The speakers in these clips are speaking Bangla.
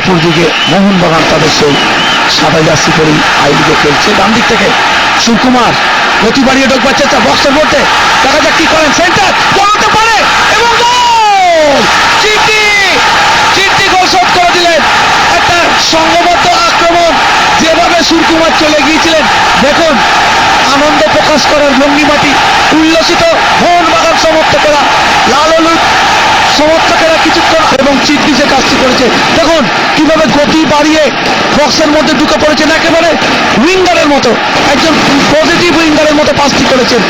অপরদিকে মোহনবাগান তাদের সেই সাদা জার্সি পরেই আই লিগে খেলছে। ডান দিক থেকে সুকুমার গতি বাড়িয়ে ঢোকবার চেষ্টা বক্সের মধ্যে, দেখা যাক কি করেন। সেন্টার বলতে পারে এবং গোল! চিঠি গোল শোধ করে দিলেন। একটা সংঘবদ্ধ আক্রমণ, যেভাবে সুকুমার চলে গিয়েছিলেন দেখুন, আনন্দ প্রকাশ করার ভঙ্গিমাটি, উল্লসিত মোহনবাগান সমর্থকেরা, লাল হলুদ সমর্থকেরা কিছুক্ষণ, এবং চিঠি যে কাজটি করেছে দেখুন কিভাবে গতি বাড়িয়ে বক্সের মধ্যে ঢুকে পড়েছেন, একেবারে উইঙ্গারের মতো, একজন পজিটিভ উইঙ্গারের মতো পাসটি করেছেন।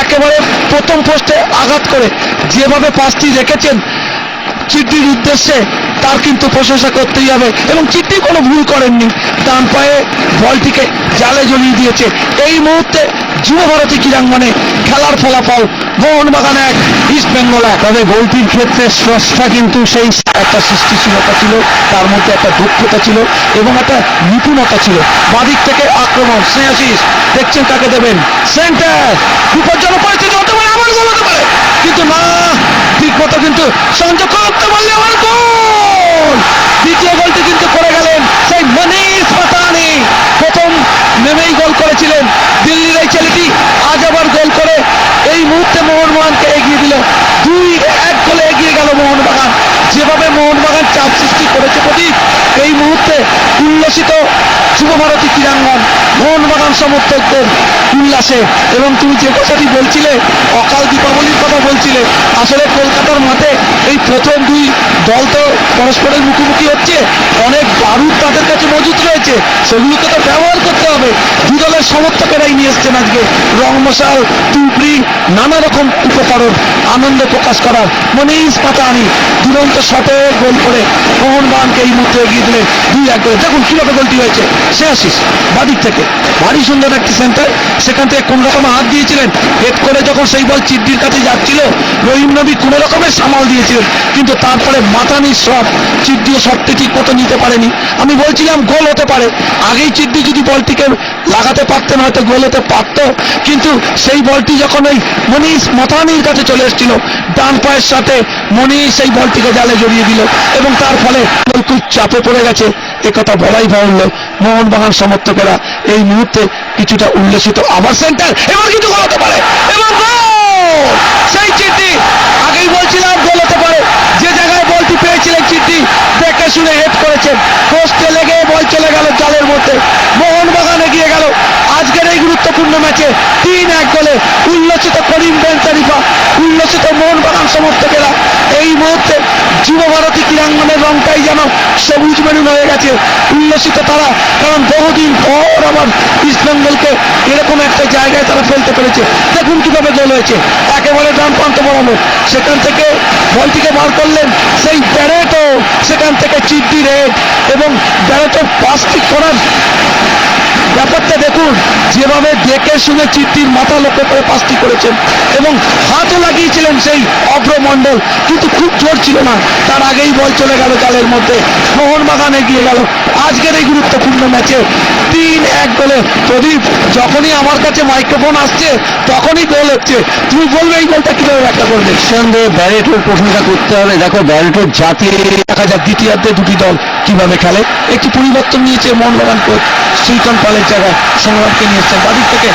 একেবারে প্রথম পোস্টে আঘাত করে যেভাবে পাসটি রেখেছেন চিঠির উদ্দেশ্যে, তার কিন্তু প্রশংসা করতেই হবে। এবং চিঠি কোনো ভুল করেননি, ডান পায়ে বলটিকে জালে জড়িয়ে দিয়েছে। এই মুহূর্তে যুব ভারতী ক্রীড়াঙ্গনে খেলার ফলাফল মোহনবাগান 1 ইস্ট বেঙ্গল 1। তবে গোলটির ক্ষেত্রে স্রষ্টা কিন্তু সেই একটা সৃষ্টিশীলতা ছিল, তার মধ্যে একটা দক্ষতা ছিল এবং একটা নিপুণতা ছিল। বাদিক থেকে আক্রমণ, স্নেহাশিস দেখছেন কাকে দেবেন, সেন্টার বিপজ্জনক পরিস্থিতি হতে পারে, আবার গোল হতে পারে, কিন্তু না, ঠিক মতো কিন্তু সংযোগ করতে পারলে আবার গোল। দ্বিতীয় গোলটি কিন্তু করে গেলেন সেই মনীষ পাতানি। প্রথম নেমেই গোল করেছিলেন দিল্লির এই ছেলেটি, আজ আবার গোল করে এই মুহূর্তে মোহনবাগানকে এগিয়ে দিল। 2-1 গোলে এগিয়ে গেল মোহনবাগান। যেভাবে মোহনবাগান চাপ সৃষ্টি করেছে প্রদীপ, এই মুহূর্তে উল্লসিত যুব ভারতী ক্রীড়াঙ্গন, মোহনবাগান সমর্থকদের উল্লাসে। এবং তুমি যে কথাটি বলছিলে, অকাল দীপাবলির কথা বলছিলে, আসলে কলকাতার মাঠে এই প্রথম দুই দল তো পরস্পরের মুখোমুখি হচ্ছে, অনেক বারুদ তাদের কাছে মজুত রয়েছে, সেগুলোকে তো ব্যবহার করতে হবে। দুই দলের সমর্থকেরাই নিয়ে এসছেন আজকে রং মশাল, টুবড়ি, নানা রকম উপকরণ আনন্দ প্রকাশ করার। মনীষ পাতানি দুরন্ত শটে গোল করে মোহনবাগানকে এই মুহূর্তে এগিয়ে দিলেন 2-1 গোলে। দেখুন কিভাবে গোলটি হয়েছে, স্নেহাশিস বাদিক থেকে ভারী সুন্দর একটি সেন্টার, সেখান থেকে কোন রকম হাত দিয়েছিলেন, হেড করে যখন সেই বল চিড্ডির কাছে যাচ্ছিল, রহিম নবী কোন রকমের সামাল দিয়েছিলেন, কিন্তু তারপরে মাতানির শট, চিড্ডিও শটটি ঠিক মতো নিতে পারেনি। আমি বলছিলাম গোল হতে পারে, আগেই চিড্ডি যদি বলটিকে লাগাতে পারতেন হয়তো গোল হতে পারত, কিন্তু সেই বলটি যখন ওই মনীষ মাতানির কাছে চলে এসেছিল, ডান পায়ের সাথে মনীষ সেই বলটিকে জালে জড়িয়ে দিল এবং তার ফলে খুব চাপে পড়ে গেছে, একথা বলাই বাহুল্য। মোহনবাগান সমর্থকেরা এই মুহূর্তে কিছুটা উল্লসিত। আবার সেন্টার, এবার কিন্তু গোল হতে পারে এবং গোল! সেই চিঠি আগেই বলছিলাম গোল হতে পারে, যে জায়গায় বলটি পেয়েছিলেন চিঠি দেখে শুনে হেড করেছেন, পোস্টে লেগে বল চলে গেল জালের মধ্যে, মোহনবাগান এগিয়ে গেল আজকের এই গুরুত্বপূর্ণ ম্যাচে 3-1 গোলে। উল্লসিত করিম বেনতারিফা, উল্লসিত মোহনবাগান সমর্থকেরা। এই মুহূর্তে যুব ভারতী ক্রীড়াঙ্গনের রংটাই যেন সবুজ মেরুন হয়ে গেছে, উল্লসিত তারা, কারণ বহুদিন পর আবার ইস্ট বেঙ্গলকে এরকম একটা জায়গায় তারা ফেলতে পেরেছে। দেখুন কিভাবে গোল হয়েছে, একেবারে ডান প্রান্ত বরাবর, সেখান থেকে বলটিকে বার করলেন সেই ব্যারেটো, সেখান থেকে চিড্ডি রেড এবং ব্যারেটো পাসটি করার ব্যাপারটা দেখুন, যেভাবে দেখে শুনে চিঠ্টির মাথা লক্ষ্য করে পাসটি করেছেন এবং হাতও লাগিয়েছিলেন সেই অভ্র মণ্ডল, কিন্তু খুব জোর ছিল না, তার আগেই বল চলে গেল জালের মধ্যে, মোহনবাগান এগিয়ে গেল আজকের এই গুরুত্বপূর্ণ ম্যাচে 3-1 গোলে। প্রদীপ, যখনই আমার কাছে মাইক্রোফোন আসছে তখনই গোল হচ্ছে, তুমি বলবে এই গোলটা কিভাবে ব্যাখ্যা করবে? সঙ্গে ব্যারেটোর প্রশংসা করতে হবে। দেখো ব্যারেটোর জাতি, দেখা যাক দ্বিতীয়ার্ধে দুটি দল কিভাবে খেলে। একটি পরিবর্তন নিয়েছে মোহনবাগান কোচ, সুলতান পালের জায়গায় সংগ্রামকে নিয়ে এসছেন। বাদিক থেকে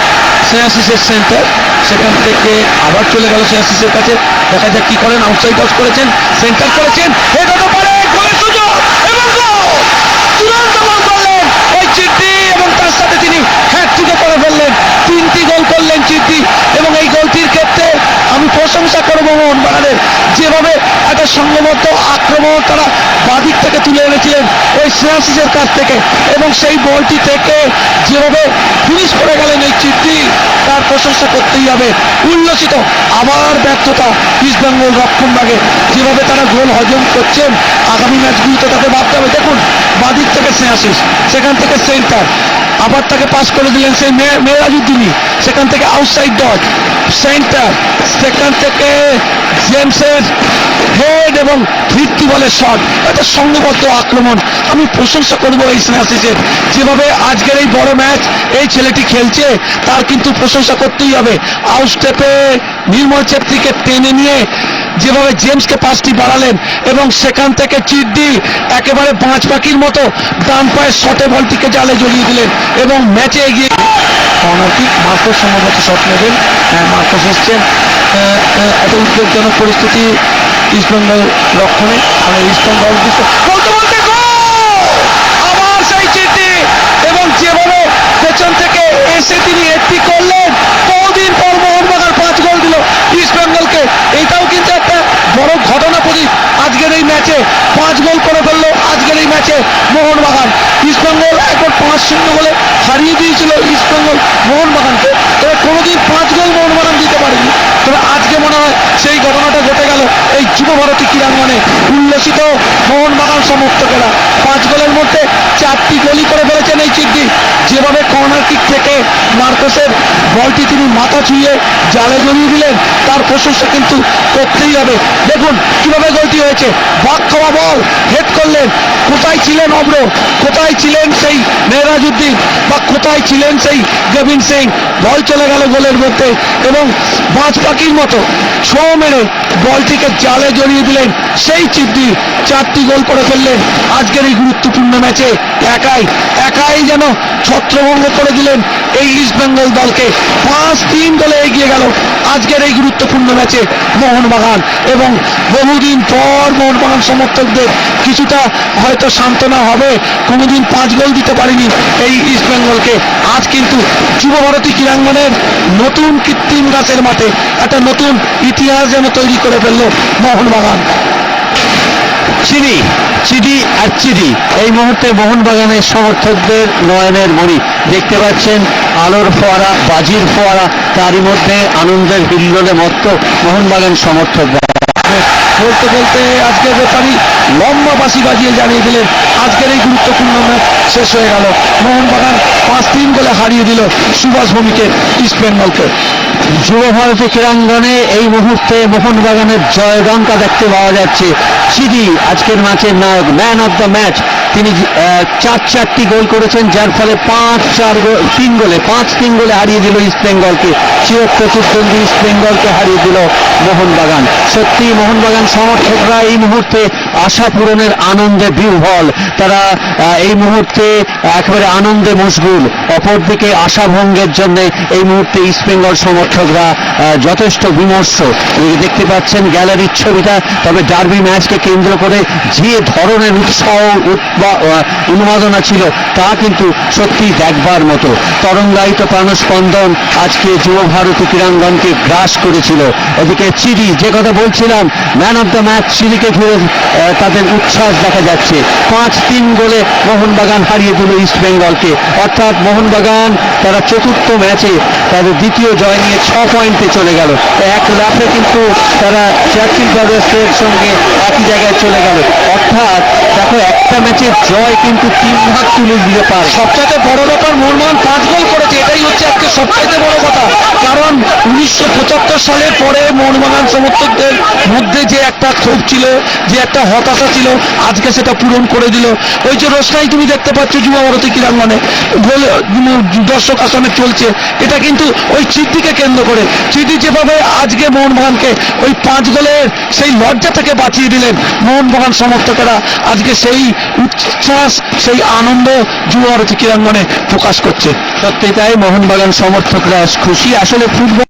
স্নেহাশিসের সেন্টার, সেখান থেকে আবার চলে গেল স্নেহাশিসের কাছে, দেখা যাক কি করেন। আউটসাইড টস করেছেন, সেন্টার করেছেন, হেড হতে পারে, গোলের সুযোগ এবং গোল! চূড়ান্ত গোল করলেন ওই চিঠি এবং তার সাথে তিনি হ্যাটট্রিকও করে ফেললেন। 3টি গোল করলেন চিঠি এবং এই গোলটির ক্ষেত্রে আমি প্রশংসা করবো মোহনবাগানের, যেভাবে একটা সংঘবদ্ধ আক্রমণ তারা বাদিক থেকে তুলে এনেছিলেন ওই স্নেহাশিসের কাছ থেকে, এবং সেই বলটি থেকে যেভাবে ফিনিশ করে গেলেন এই চিঠি, তার প্রশংসা করতেই হবে। উল্লসিত আবার ব্যর্থতা ইস্ট বেঙ্গল রক্ষণভাগে, যেভাবে তারা গোল হজম করছেন, আগামী ম্যাচগুলিতে তাকে ভাবতে হবে। দেখুন বাদিক থেকে স্নেহাশিস, সেখান থেকে সেন্টার, আবার তাকে পাস করে দিলেন সেই মেরাজউদ্দিনই, সেখান থেকে আউটসাইড ডট, সেন্টার, সেখান থেকে জেমসের হেড এবং ভিত্তি বলের শট। একটা সংঘবদ্ধ আক্রমণ, আমি প্রশংসা করবো এই স্নেহাশিসের, যেভাবে আজকের এই বড় ম্যাচ এই ছেলেটি খেলছে, তার কিন্তু প্রশংসা করতেই হবে। আউট স্টেপে নির্মল ছেত্রীকে টেনে নিয়ে যেভাবে জেমসকে পাঁচটি বাড়ালেন এবং সেখান থেকে চিড্ডি একেবারে পাঁচ পাখির মতো ডান পায়ের শটে বলটিকে জালে জড়িয়ে দিলেন এবং ম্যাচে এগিয়ে কর্নার কিক মার্কোস সম্ভবত শট নেবেন। মার্কোস এসছেন। একটা উদ্বেগজনক পরিস্থিতি ইস্টবেঙ্গল রক্ষণে। মানে ইস্টবেঙ্গল বলতে বলতে আবার সেই চিঠি এবং যেভাবে পেছন থেকে এসে তিনি এটি করলেন, বহুদিন পর মোহনবাগান 5 গোল দিল ইস্টবেঙ্গলকে। এইটাও কিন্তু একটা বড় ঘটনা প্রদীপ। আজকের এই ম্যাচে 5 গোল করে ফেললো আজকের এই ম্যাচে মোহনবাগান। ইস্টবেঙ্গল একবার 5-0 বলে হারিয়ে দিয়েছিল ইস্টবেঙ্গল মোহনবাগানকে, তবে কোনোদিন 5 গোল মোহনবাগান দিতে পারেনি। তবে আজকে মনে হয় সেই ঘটনাটা ঘটে গেল এই যুব ভারতী ক্রীড়াঙ্গনে। উল্লসিত মোহনবাগান সমর্থকেরা 5 গোলের মধ্যে 4টি গোলই করে ফেলেছেন এই চিড্ডি। যেভাবে কর্নার কিক থেকে মার্কোসের বলটি তিনি মাথা ছুঁয়ে জালে জড়িয়ে দিলেন, তার প্রশংসা কিন্তু করতেই হবে। দেখুন কিভাবে গোলটি হয়েছে, বাক খাওয়া বল হেড করলেন। কোথায় ছিলেন অব্র, কোথায় ছিলেন সেই মেহরাজউদ্দিন, বা কোথায় ছিলেন সেই গোবিন্দ সিং? বল চলে গেল গোলের মধ্যে এবং পাঁচ পাখির মতো ছো মেরে বলটিকে জালে জড়িয়ে দিলেন সেই চিড্ডি। 4টি গোল করে ফেললেন আজকের এই গুরুত্বপূর্ণ ম্যাচে। একাই যেন ছত্রভঙ্গ করে দিলেন এই ইস্টবেঙ্গল দলকে। 5-3 গোলে এগিয়ে গেল আজকের এই গুরুত্বপূর্ণ ম্যাচে মোহনবাগান। এবং বহুদিন পর মোহনবাগান সমর্থকদের কিছুটা হয়তো সান্ত্বনা হবে, কোনোদিন 5 গোল দিতে পারেনি এই ইস্টবেঙ্গলকে। আজ কিন্তু যুব ভারতী ক্রীড়াঙ্গনের নতুন কৃত্রিম গাছের মাঠে একটা নতুন ইতিহাস যেন তৈরি করে ফেললো মোহনবাগান। চিডি আর চিডি এই মুহূর্তে মোহনবাগানের সমর্থকদের নয়নের মণি। দেখতে পাচ্ছেন আলোর ফোয়ারা, বাজির ফোয়ারা, তারই মধ্যে আনন্দের হিল্লোলে মত্ত মোহনবাগান সমর্থক। বলতে বলতে আজকের ব্যাপারই লম্বা বাঁশি বাজিয়ে জানিয়ে দিলেন আজকের এই গুরুত্বপূর্ণ ম্যাচ শেষ হয়ে গেল। মোহনবাগান 5-3 গোলে হারিয়ে দিল সুভাষ ভৌমিকে ইস্টবেঙ্গলকে। যুব ভারতী ক্রীড়াঙ্গনে এই মুহূর্তে মোহনবাগানের জয়ডঙ্কা দেখতে পাওয়া যাচ্ছে। চিডি আজকের ম্যাচের নায়ক, ম্যান অফ দ্য ম্যাচ। তিনি 4টি গোল করেছেন, যার ফলে 5-3 গোলে হারিয়ে দিল ইস্টবেঙ্গলকে। চিরপ্রতিদ্বন্দ্বী ইস্টবেঙ্গলকে হারিয়ে দিল মোহনবাগান। সত্যি মোহনবাগান সমর্থকরা এই মুহূর্তে আশা পূরণের আনন্দে বিহ্বল। তারা এই মুহূর্তে একেবারে আনন্দে মশগুল। অপরদিকে আশা ভঙ্গের জন্য এই মুহূর্তে ইস্টবেঙ্গল সমর্থকরা যথেষ্ট বিমর্ষ। দেখতে পাচ্ছেন গ্যালারির ছবিটা। তবে ডার্বি ম্যাচকে কেন্দ্র করে যে ধরনের উৎসাহ উন্মাদনা ছিল তা কিন্তু সত্যি দেখবার মতো। তরঙ্গায়িত প্রাণস্পন্দন আজকে যুব ভারতী ক্রীড়াঙ্গনকে গ্রাস করেছিল। এদিকে চিডি, যে কথা বলছিলাম, ম্যান অফ দ্য ম্যাচ চিডিকে ঘিরে তাদের উচ্ছ্বাস দেখা যাচ্ছে। 5-3 গোলে মোহনবাগান হারিয়ে দিল ইস্টবেঙ্গলকে। অর্থাৎ মোহনবাগান তারা চতুর্থ ম্যাচে তাদের দ্বিতীয় জয় নিয়ে 6 পয়েন্টে চলে গেল। এক লাফে কিন্তু তারা চার্চিল ব্রাদার্সের সঙ্গে একই জায়গায় চলে গেল। অর্থাৎ দেখো, একটা ম্যাচের জয় কিন্তু 3 ভাগ তুলে দিতে পারে। সবচাইতে বড় ব্যাপার, মোহনবাগান 5 গোল করেছে, এটাই হচ্ছে আজকে সবচাইতে বড় কথা। কারণ 1975 সালের পরে মোহনবাগান সমর্থকদের মধ্যে যে একটা ক্ষোভ ছিল, যে একটা হতাশা ছিল, আজকে সেটা পূরণ করে দিল। ওই যে রোশনাই তুমি দেখতে পাচ্ছ যুব ভারতী ক্রীড়াঙ্গনে, দর্শক আসনে চলছে, এটা কিন্তু ওই চিঠিকে কেন্দ্র করে। চিঠি যেভাবে আজকে মোহনবাগানকে ওই 5 গোলের সেই লজ্জা থেকে বাঁচিয়ে দিলেন মোহনবাগান সমর্থকেরা, আজকে সেই উচ্ছ্বাস, সেই আনন্দ যুব ভারতী ক্রীড়াঙ্গনে প্রকাশ করছে। সত্যি তাই, মোহনবাগান সমর্থকরা খুশি। আসলে ফুটবল